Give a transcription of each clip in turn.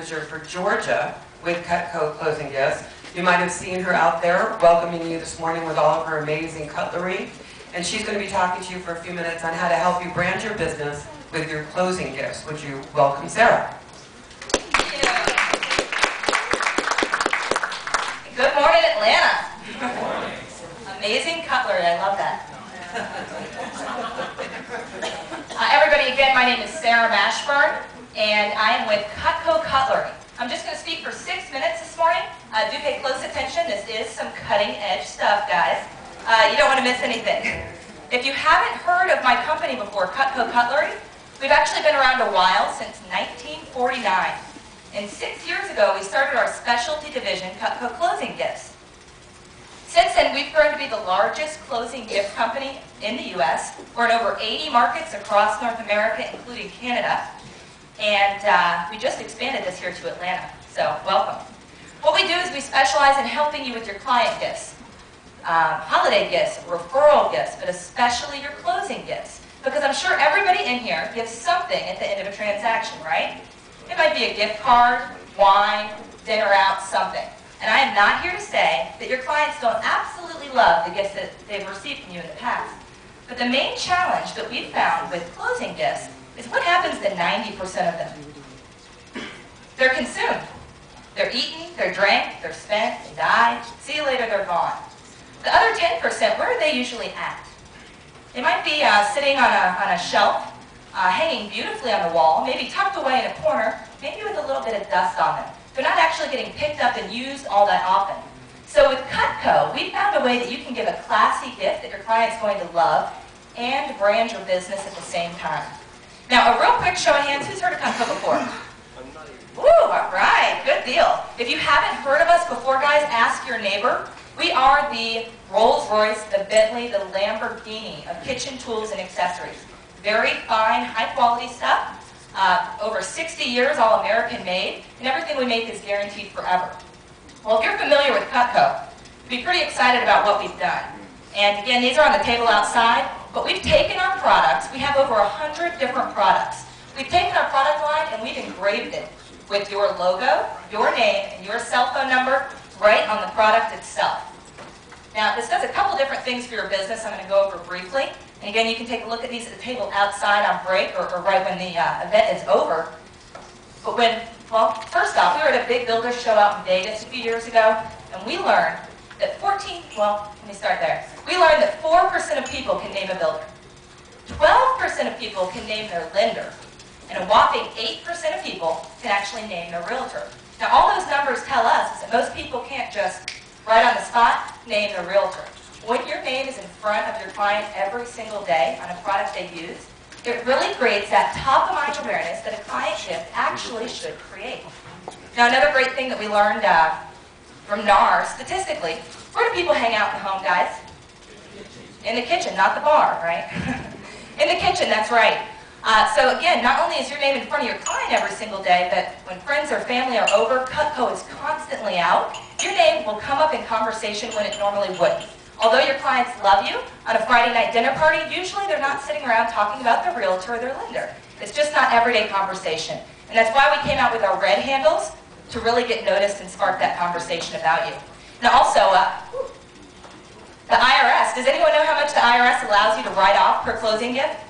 Manager for Georgia with Cutco Closing Gifts. You might have seen her out there welcoming you this morning with all of her amazing cutlery. And she's going to be talking to you for a few minutes on how to help you brand your business with your closing gifts. Would you welcome Sarah? Good morning, Atlanta. Good morning. Amazing cutlery, I love that. Everybody, again, my name is Sarah Mashburn, and I am with Cutco Cutlery. I'm just going to speak for 6 minutes this morning. Do pay close attention. This is some cutting-edge stuff, guys. You don't want to miss anything. If you haven't heard of my company before, Cutco Cutlery, we've actually been around a while, since 1949. And 6 years ago, we started our specialty division, Cutco Closing Gifts. Since then, we've grown to be the largest closing gift company in the U.S. We're in over 80 markets across North America, including Canada. And we just expanded this here to Atlanta, so welcome. What we do is we specialize in helping you with your client gifts, holiday gifts, referral gifts, but especially your closing gifts. Because I'm sure everybody in here gives something at the end of a transaction, right? It might be a gift card, wine, dinner out, something. And I am not here to say that your clients don't absolutely love the gifts that they've received from you in the past. But the main challenge that we've found with closing gifts is what happens to 90% of them. They're consumed. They're eaten, they're drank, they're spent, they die. See you later, they're gone. The other 10%, where are they usually at? They might be sitting on a shelf, hanging beautifully on the wall, maybe tucked away in a corner, maybe with a little bit of dust on them. They're not actually getting picked up and used all that often. So with Cutco, we found a way that you can give a classy gift that your client's going to love and brand your business at the same time. Now, a real quick show of hands, who's heard of Cutco before? Woo, all right, good deal. If you haven't heard of us before, guys, ask your neighbor. We are the Rolls-Royce, the Bentley, the Lamborghini of kitchen tools and accessories. Very fine, high-quality stuff. Over 60 years, all American made, and everything we make is guaranteed forever. Well, if you're familiar with Cutco, you'll be pretty excited about what we've done. And again, these are on the table outside, but we've taken our products, we have over 100 different products. We've taken our product line and we've engraved it with your logo, your name, and your cell phone number right on the product itself. Now, this does a couple different things for your business I'm going to go over briefly. And again, you can take a look at these at the table outside on break or right when the event is over. But well, first off, we were at a big builder show out in Vegas a few years ago, and we learned that We learned that 4% of people can name a builder. 12% of people can name their lender. And a whopping 8% of people can actually name their realtor. Now, all those numbers tell us is that most people can't just, right on the spot, name their realtor. When your name is in front of your client every single day on a product they use, it really creates that top-of-mind awareness that a client gift actually should create. Now, another great thing that we learned from NAR, statistically, where do people hang out in the home, guys? In the kitchen, not the bar, right? In the kitchen, that's right. So again, not only is your name in front of your client every single day, but when friends or family are over, Cutco is constantly out. Your name will come up in conversation when it normally wouldn't. Although your clients love you, on a Friday night dinner party, usually they're not sitting around talking about their realtor or their lender. It's just not everyday conversation. And that's why we came out with our red handles, to really get noticed and spark that conversation about you. Now also, the IRS. Does anyone know how much the IRS allows you to write off per closing gift?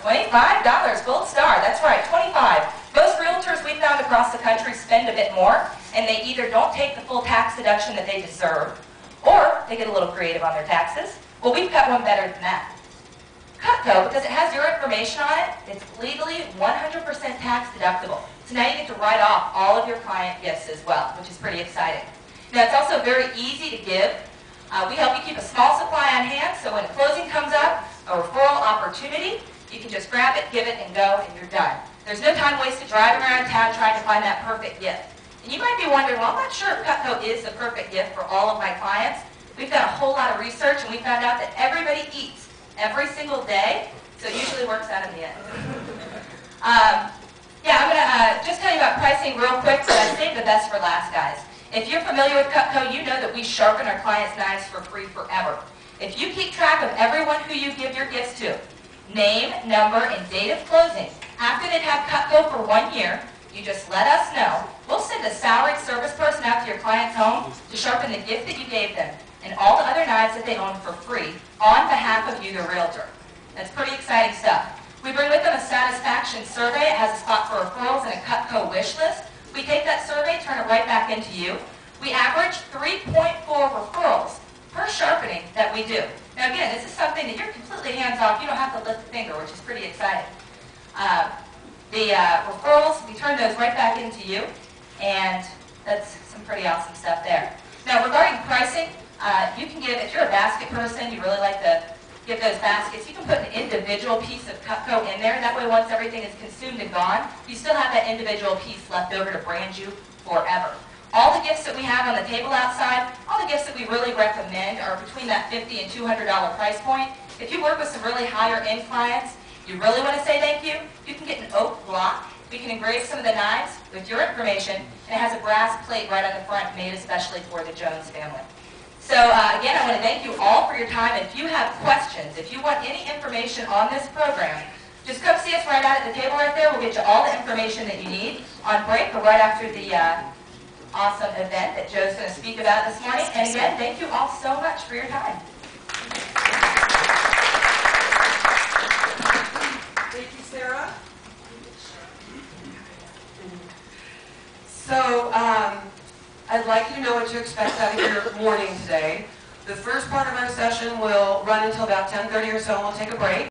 $25, gold star, that's right, 25. Most realtors we found across the country spend a bit more, and they either don't take the full tax deduction that they deserve, or they get a little creative on their taxes. Well, we've got one better than that. Cutco, because it has your information on it, it's legally 100% tax deductible. So now you get to write off all of your client gifts as well, which is pretty exciting. Now, it's also very easy to give. We help you keep a small supply on hand, so when a closing comes up, a referral opportunity, you can just grab it, give it, and go, and you're done. There's no time wasted driving around town trying to find that perfect gift. And you might be wondering, well, I'm not sure if Cutco is the perfect gift for all of my clients. We've done a whole lot of research, and we found out that everybody eats every single day, so it usually works out in the end. Yeah, I'm going to just tell you about pricing real quick, so I saved the best for last, guys. If you're familiar with Cutco, you know that we sharpen our clients' knives for free forever. If you keep track of everyone who you give your gifts to, name, number, and date of closing, after they've had Cutco for 1 year, You just let us know. We'll send a salaried service person out to your client's home to sharpen the gift that you gave them and all the other knives that they own for free on behalf of you, the realtor. That's pretty exciting stuff. We bring with them a satisfaction survey. It has a spot for referrals and a Cutco wish list. We take that survey, turn it right back into you. We average 3.4 referrals per sharpening that we do. Now again, this is something that you're completely hands-off. You don't have to lift a finger, which is pretty exciting. The referrals, we turn those right back into you, and that's some pretty awesome stuff there. Now regarding pricing, you can give, if you're a basket person, you really like to give those baskets, you can put an individual piece of Cutco in there. That way once everything is consumed and gone, you still have that individual piece left over to brand you forever. All the gifts that we have on the table outside, all the gifts that we really recommend are between that $50 and $200 price point. If you work with some really higher end clients, you really want to say thank you, you can get an oak block. We can engrave some of the knives with your information, and it has a brass plate right on the front made especially for the Jones family. So again, I want to thank you all for your time. If you have questions, if you want any information on this program, just come see us right out at the table right there. We'll get you all the information that you need on break or right after the awesome event that Joe's going to speak about this morning. And again, thank you all so much for your time. Thank you, Sarah. So, I'd like you to know what to expect out of your morning today. The first part of our session will run until about 10:30 or so, and we'll take a break.